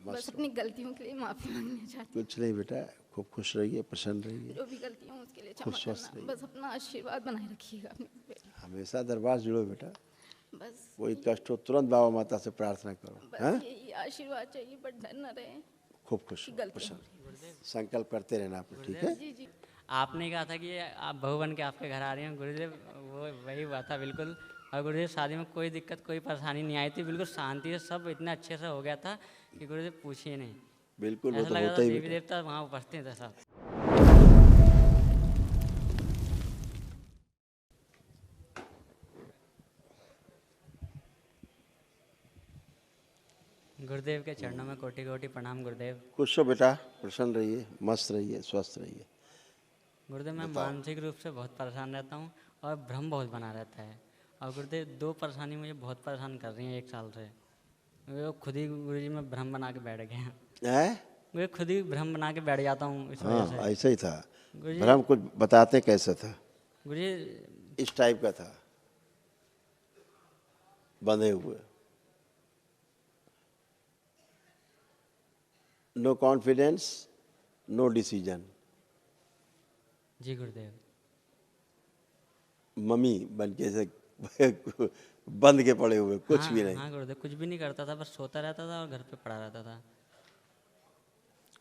बस अपनी गलतियों के लिए माफ़ी मांगना चाहती हूँ। कुछ नहीं बेटा, खूब खुश रहिए, प्रसन्न रहिए, जो भी गलतियाँ हों उसके लिए क्षमा खुश स्वस्थ करना। रहिए। बस अपना आशीर्वाद बनाए रखिएगा अपने पे। हमेशा दरबार जुड़ो बेटा, बस कोई कष्ट हो तुरंत बाबा माता से प्रार्थना करो। बस हाँ, यही आशीर्वाद चाहिए, पर डर न रहे खूब खुश कि हो, गलतियाँ हो प्रसन्न। रही हैं। संकल्प करते रहना आप, ठीक है। जी जी। आपने कहा था कि आप बहू बन के आपके घर आ रही हैं गुरुदेव, वो वही हुआ था बिल्कुल। और गुरुदेव शादी में कोई दिक्कत कोई परेशानी नहीं आई थी, बिल्कुल शांति से सब इतना अच्छे से हो गया था कि गुरुदेव पूछिए नहीं। बिल्कुल, वो ऐसा तो लगा होता था ही देवी बेटा। देवता वहाँ उपस्थित थे सब। गुरुदेव के चरणों में कोटि कोटि प्रणाम गुरुदेव। खुश हो बेटा, प्रसन्न रहिए, मस्त रहिए, स्वस्थ रहिए। गुरुदेव मैं मानसिक रूप से बहुत परेशान रहता हूँ और भ्रम बहुत बना रहता है। और गुरुदेव दो परेशानी मुझे बहुत परेशान कर रही हैं 1 साल से। वो खुद ही गुरुजी में भ्रम बना के बैठ गए हैं। हैं? मैं खुद ही भ्रम बना के बैठ जाता हूँ इस वजह हाँ, से। ऐसा ही था। गुरुजी भ्रम कुछ बताते कैसा था, गुरुजी इस टाइप का था, बंधे हुए, नो कॉन्फिडेंस, नो डिसीजन, जी गुरुदेव। मम्मी बन के ऐसे बंद के पड़े हुए, कुछ हाँ भी नहीं। हाँ गुरुदेव, कुछ भी नहीं करता था, बस सोता रहता था और घर पे पड़ा रहता था।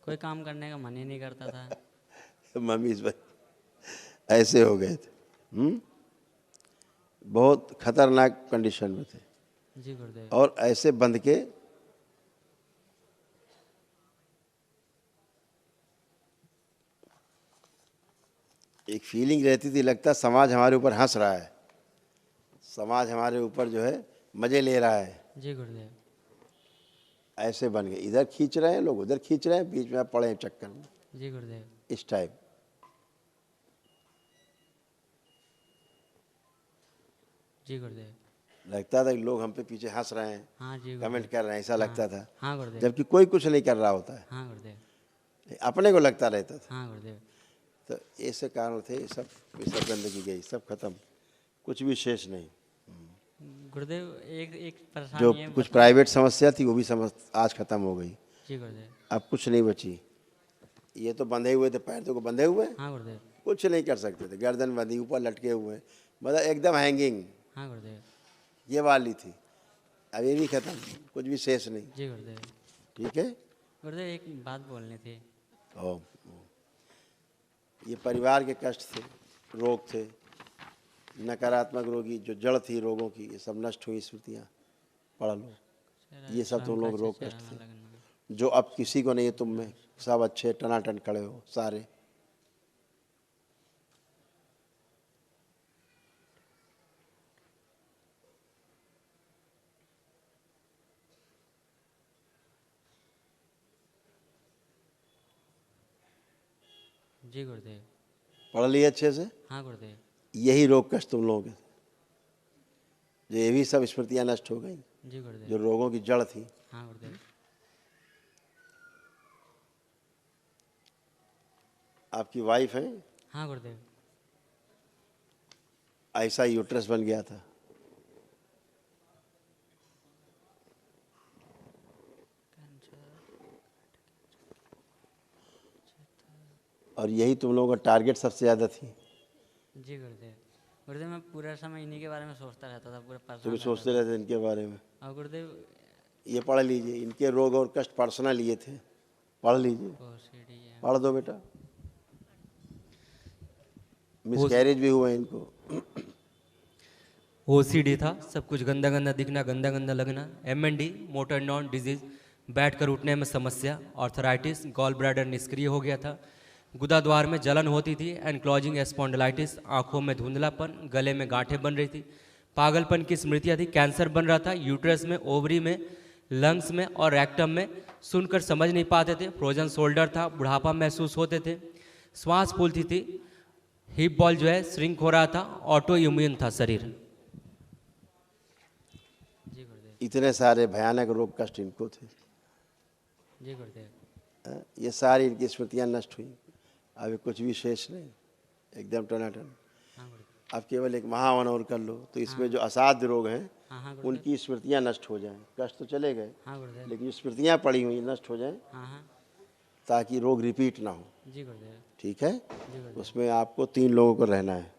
कोई काम करने का मन ही नहीं करता था। मम्मी इस वक्त ऐसे हो गए थे। बहुत खतरनाक कंडीशन में थे, जी गुरुदेव। और ऐसे बंद के एक फीलिंग रहती थी, लगता समाज हमारे ऊपर हंस रहा है, समाज हमारे ऊपर जो है मजे ले रहा है। जी गुरुदेव। ऐसे बन गए, इधर खींच रहे हैं लोग, उधर खींच रहे हैं, बीच में आप पड़े हैं चक्कर में, जी गुरुदेव। इस टाइप। जी गुरुदेव। लगता था कि लोग हम पे पीछे हंस रहे हैं, हाँ जी कमेंट गुरुदेव। कर रहे हैं, ऐसा लगता था। हाँ गुरुदेव। जबकि कोई कुछ नहीं कर रहा होता है, हाँ गुरुदेव। अपने को लगता रहता था। हाँ गुरुदेव। तो ऐसे कारण थे, सब गंदगी गई, सब खत्म, कुछ भी शेष नहीं। गुरुदेव एक एक जो परेशानी है कुछ बता। प्राइवेट समस्या थी वो भी आज खत्म हो गई, जी गुरुदेव। अब कुछ नहीं बची। ये तो बंधे हुए थे, पैर तो को बंधे हुए, हाँ गुरुदेव। कुछ नहीं कर सकते थे, गर्दन बंधी, ऊपर लटके हुए, मतलब एकदम हैंगिंग, हाँ गुरुदेव। ये वाली थी। अब ये भी खत्म, कुछ भी शेष नहीं, जी गुरुदेव। ठीक है। गुरुदेव एक बात बोलनी थी। ओ, ये परिवार के कष्ट थे, रोग थे, नकारात्मक रोगी जो जड़ थी रोगों की, ये सब नष्ट हुई स्मृतियाँ, पढ़ लो। ये सब तुम लोग रोग कष्ट थे जो अब किसी को नहीं है, तुम में सब अच्छे टनाटन खड़े हो सारे। जी गुरुदेव। पढ़ लिए अच्छे से। हाँ गुरुदेव। यही रोग कष्ट तुम लोगों के थे, जो ये भी सब स्मृतियाँ नष्ट हो गई, जी गुरुदेव। जो रोगों की जड़ थी। हाँ गुरुदेव। आपकी वाइफ है, हाँ गुरुदेव। ऐसा यूट्रस बन गया था, और यही तुम लोगों का टारगेट सबसे ज़्यादा थी। जी गुरुदेव। गुरुदेव मैं पूरा समय इन्हीं के बारे में सोचता रहता था, पूरा परेशान तुम रहता सोचते था। रहते इनके बारे में। और गुरुदेव ये पढ़ लीजिए, इनके रोग और कष्ट पर्सनल ये थे, पढ़ लीजिए, OCD है। पढ़ दो बेटा। मिसकैरेज भी हुआ इनको। OCD था, सब कुछ गंदा गंदा दिखना, गंदा गंदा लगना। MND मोटर न्यूरॉन डिजीज, बैठकर उठने में समस्या। ऑर्थराइटिस, गॉल ब्लैडर निष्क्रिय हो गया था। गुदा द्वार में जलन होती थी। एनक्लोजिंग स्पॉन्डिलाइटिस, आंखों में धुंधलापन, गले में गांठें बन रही थी। पागलपन की स्मृतियाँ थी। कैंसर बन रहा था यूट्रस में, ओवरी में, लंग्स में और रेक्टम में। सुनकर समझ नहीं पाते थे। फ्रोजन शोल्डर था, बुढ़ापा महसूस होते थे। श्वास फूलती थी। हिप बॉल जो है श्रिंक हो रहा था। ऑटो इम्यून था शरीर। जी गुरुदेव। इतने सारे भयानक रोग कष्ट इनको थे। जी गुरुदेव। ये सारी इनकी स्मृतियाँ नष्ट हुई, अभी कुछ भी शेष नहीं, एकदम टनाटन। हाँ गुरुदेव। अब केवल एक महावन और कर लो, तो इसमें जो असाध्य रोग हैं हाँ हाँ गुरुदेव। उनकी स्मृतियाँ नष्ट हो जाएं। कष्ट तो चले गए, हाँ गुरुदेव। लेकिन जो स्मृतियाँ पड़ी हुई नष्ट हो जाएं, हाँ हाँ ताकि रोग रिपीट ना हो। जी गुरुदेव। ठीक है। जी गुरुदेव। उसमें आपको 3 लोगों को रहना है।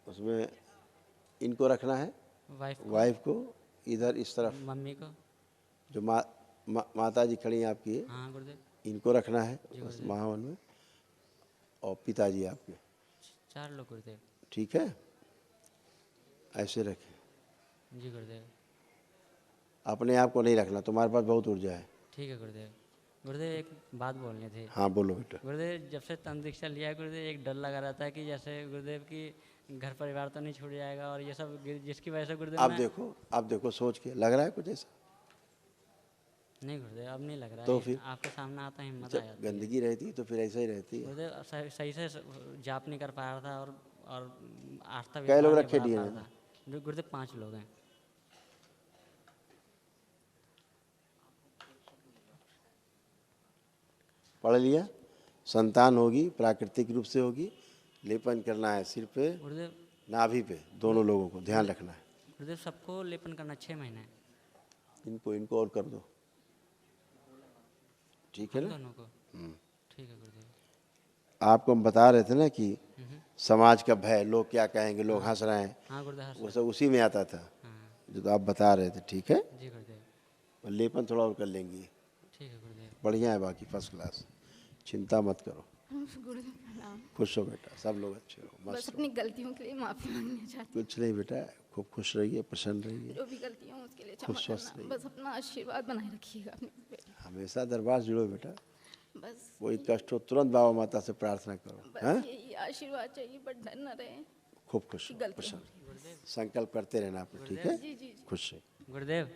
उसमें इनको रखना है, वाइफ को इधर इस तरफ, मम्मी को। जो माता जी खड़ी हैं आपकी, हाँ गुरुदेव। इनको रखना है उस महावन में, और पिताजी आपके। 4 लोग गुरुदेव। ठीक है, ऐसे रखें। जी गुरुदेव। अपने आप को नहीं रखना, तुम्हारे पास बहुत ऊर्जा है। ठीक है गुरुदेव। गुरुदेव एक बात बोलनी थी। हाँ बोलो बेटा। गुरुदेव जब से तंत्र दीक्षा लिया है गुरुदेव, एक डर लगा रहता है कि जैसे गुरुदेव की घर परिवार तो नहीं छूट जाएगा, और ये सब जिसकी वजह से गुरुदेव आप देखो सोच के लग रहा है कुछ ऐसा? नहीं गुरुदेव, अब नहीं लग रहा तो है। फिर आपके सामने आता हिम्मत आ जब जाती है। गंदगी रहती है तो फिर ऐसा ही रहती है। गुरुदेव सही से जाप नहीं कर पा रहा था, और आस्था कै लोग विश्वास रखे नहीं बढ़ा दिए पा रहा था। गुरुदेव 5 लोग हैं। पढ़ लिया। संतान होगी, प्राकृतिक रूप से होगी। लेपन करना है सिर पे, गुरुदेव। नाभि पे, दोनों लोगों को ध्यान रखना है। गुरुदेव सबको लेपन करना 6 महीने। इनको और कर दो। ठीक है ना? दोनों को। ठीक है गुरुदेव। आपको हम बता रहे थे ना कि समाज का भय, लोग क्या कहेंगे, लोग हंस रहे हैं, हाँ गुरुदेव। वो सब उसी में आता था हाँ जो तो आप बता रहे थे। ठीक है। जी गुरुदेव। और लेपन थोड़ा और कर लेंगी। ठीक है गुरुदेव। बढ़िया है, बाकी फर्स्ट क्लास, चिंता मत करो। गुरुदेव प्रणाम। खुश हो बेटा, सब लोग अच्छे हो, बस मस्त हो। अपनी गलतियों के लिए माफी मांगना चाहती कुछ नहीं बेटा, खूब खुश रहिए, प्रसन्न हूँ। रहिए, जो भी गलतियाँ हो उसके लिए क्षमा खुश स्वस्थ करना। रहिए। बस अपना आशीर्वाद बनाए रखिएगा अपने पे। हमेशा दरबार जुड़ो बेटा। बस कोई कष्ट हो तुरंत बाबा माता से प्रार्थना करो। बस हाँ? यही आशीर्वाद चाहिए, बट डर न रहे। खूब खुश हो, गलतियाँ प्रसन्न। संकल्प करते रहना आपने। ठीक है। जी जी जी। खुश रहिए। गुरुदेव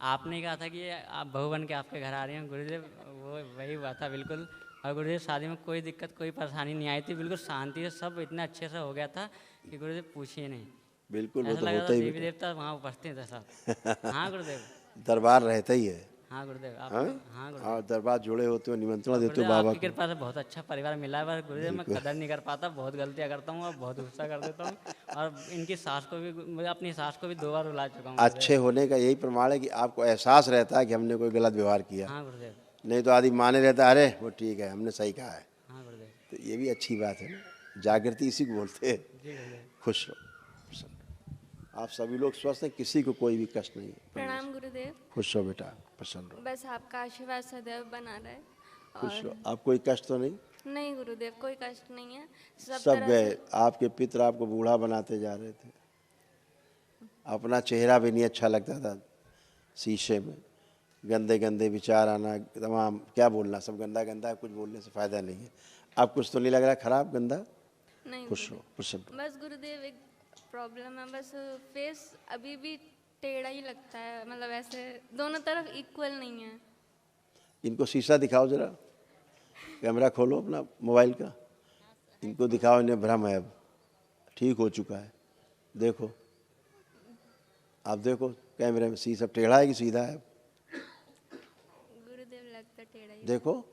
आपने कहा था कि आप बहू बन के आपके घर आ रही हैं गुरुदेव, वो वही हुआ था बिल्कुल। और गुरुदेव शादी में कोई दिक्कत कोई परेशानी नहीं आई थी, बिल्कुल शांति से सब इतना अच्छे से हो गया था कि गुरुदेव पूछिए नहीं। बिल्कुल, वो ऐसा तो लग रहा होता था ही देवी बेटा, देवता वहाँ उपस्थित है सब। हाँ गुरुदेव। दरबार रहता ही है। हाँ गुरुदेव। आप हाँ? हाँ गुरुदेव। और दरबार जुड़े होते हो, निमंत्रण देते हो गुरुदेव बाबा आपकी को। कृपा से बहुत अच्छा परिवार मिला है। बस गुरुदेव मैं कदर नहीं कर पाता, बहुत गलतियाँ करता हूँ और बहुत गुस्सा कर देता हूँ, और इनकी सास को भी, मैं अपनी सास को भी 2 बार रुला चुका हूँ गुरुदेव। अच्छे होने का यही प्रमाण है कि आपको एहसास रहता है कि हमने कोई गलत व्यवहार किया। हाँ गुरुदेव। नहीं तो आदमी माने रहता, अरे वो ठीक है, हमने सही कहा है। हाँ गुरुदेव। तो ये भी अच्छी बात है ना, जागृति इसी को बोलते हैं। जी गुरुदेव। खुश रहो, प्रसन्न रहो। आप सभी लोग स्वस्थ हैं, किसी को कोई भी कष्ट नहीं है। प्रणाम गुरुदेव। खुश रहो बेटा, प्रसन्न रहो, बस आपका आशीर्वाद सदैव बना रहे। खुश रहो। आप कोई कष्ट तो नहीं? नहीं गुरुदेव, कोई कष्ट नहीं है। सब सब तरह गए। से आपके पितर आपको बूढ़ा बनाते जा रहे थे, अपना चेहरा भी नहीं अच्छा लगता था, शीशे में गंदे गंदे विचार आना, तमाम क्या बोलना, सब गंदा गंदा है, कुछ बोलने से फायदा नहीं है। अब कुछ तो नहीं लग रहा खराब गंदा? नहीं खुश गुरुदेव। रहो, प्रसन्न रहो। बस गुरुदेव एक प्रॉब्लम है, बस फेस अभी भी टेढ़ा ही लगता है, मतलब ऐसे दोनों तरफ इक्वल नहीं है। इनको शीशा दिखाओ जरा, कैमरा खोलो अपना मोबाइल का, इनको दिखाओ, इन्हें भ्रम है, अब ठीक हो चुका है। देखो, आप देखो कैमरे में, शीशा टेढ़ा है कि सीधा है? गुरुदेव लगता टेढ़ा ही। देखो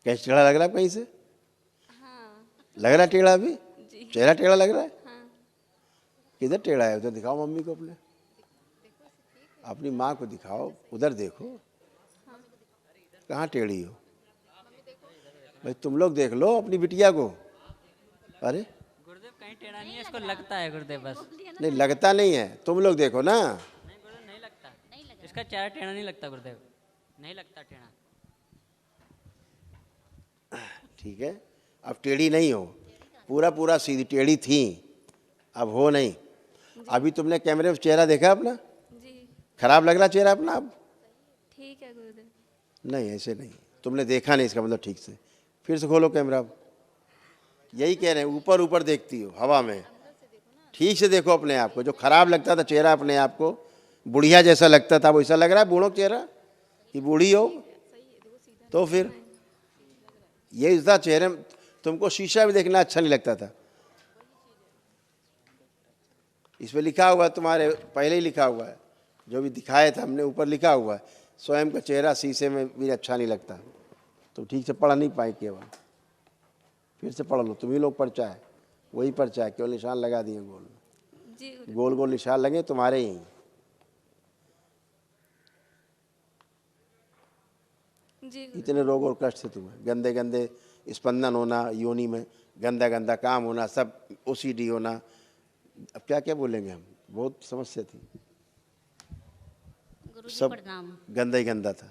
कैसे टेढ़ा लग रहा है कहीं से? हाँ लग रहा है टेढ़ा भी? जी। चेहरा टेढ़ा लग रहा है? हाँ किधर टेढ़ा है? उधर दिखाओ मम्मी को, अपनी माँ को दिखाओ, उधर देखो कहाँ टेढ़ी हो। भाई तुम लोग देख लो अपनी बिटिया को। अरे गुरुदेव कहीं टेढ़ा नहीं है, इसको लगता है गुरुदेव बस। नहीं, लगता नहीं है, तुम लोग देखो ना। नहीं गुरुदेव नहीं लगता, इसका चेहरा टेढ़ा नहीं लगता गुरुदेव, नहीं लगता टेढ़ा। ठीक है, अब टेढ़ी नहीं हो, पूरा पूरा सीधी, टेढ़ी थी अब हो नहीं। अभी तुमने कैमरे में चेहरा देखा अपना? जी खराब लग रहा चेहरा अपना अब? ठीक है गुरुदेव। नहीं, ऐसे नहीं, तुमने देखा नहीं, इसका मतलब ठीक से। फिर से खोलो कैमरा। अब यही कह रहे हैं, ऊपर ऊपर देखती हो हवा में, ठीक से देखो अपने आप को। जो खराब लगता था चेहरा अपने आप को, बुढ़िया जैसा लगता था, वैसा लग रहा है बूढ़ों का चेहरा कि बूढ़ी हो? तो फिर ये था चेहरे में, तुमको शीशा भी देखना अच्छा नहीं लगता था। इसमें लिखा हुआ है, तुम्हारे पहले ही लिखा हुआ है, जो भी दिखाया था हमने ऊपर लिखा हुआ है, स्वयं का चेहरा शीशे में भी अच्छा नहीं लगता। तो ठीक से पढ़ नहीं पाए केवल, फिर से पढ़ लो, तुम ही लोग पर्चा है, वही पर्चा है, केवल निशान लगा दिए गोल। जी गुरु गोल गोल निशान लगे तुम्हारे ही। जी गुरु इतने रोग और कष्ट थे तुम्हें, गंदे गंदे स्पंदन होना योनि में, गंदा गंदा काम होना, सब ओसीडी होना, अब क्या क्या बोलेंगे हम, बहुत समस्या थी, गुरुजी सब प्रणाम। गंदा ही गंदा था।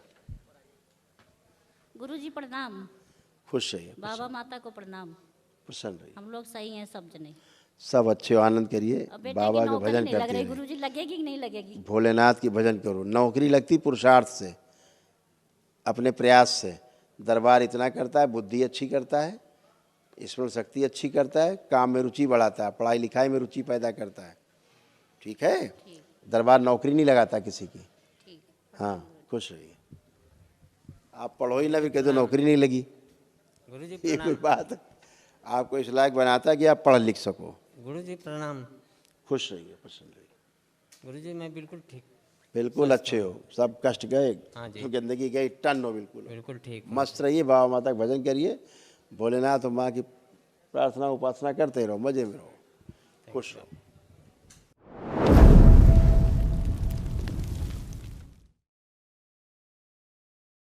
गुरुजी प्रणाम। खुश रहिए, बाबा माता को प्रणाम। प्रसन्न रहिए, हम लोग सही हैं सब जने। सब अच्छे हो, आनंद करिए, अब बेटे की बाबा का नौकरी भजन नहीं लग करते रही, रहिए, गुरुजी लगेगी कि नहीं लगेगी? भोलेनाथ की भजन करो। नौकरी लगती पुरुषार्थ से, अपने प्रयास से। दरबार इतना करता है, बुद्धि अच्छी करता है, स्मरण शक्ति अच्छी करता है, काम में रुचि बढ़ाता है, पढ़ाई लिखाई में रुचि पैदा करता है। ठीक है, दरबार नौकरी नहीं लगाता किसी की। ठीक। हाँ, खुश रहिए। आप पढ़ो ही ना, फिर कहते नौकरी नहीं लगी, गुरुजी ये कोई प्रणाम। बात है? आपको इस लायक बनाता है कि आप पढ़ लिख सको। गुरुजी प्रणाम। खुश रहिए, प्रसन्न रहिए, गुरुजी मैं बिल्कुल ठीक, बिल्कुल अच्छे हो, सब कष्ट गए, हाँ जी। गंदगी गई, टन हो बिल्कुल। बिल्कुल ठीक हूँ। मस्त रहिए, बाबा माता का भजन करिए, भोलेनाथ और माँ की प्रार्थना उपासना करते रहो, मजे में रहो, खुश रहो।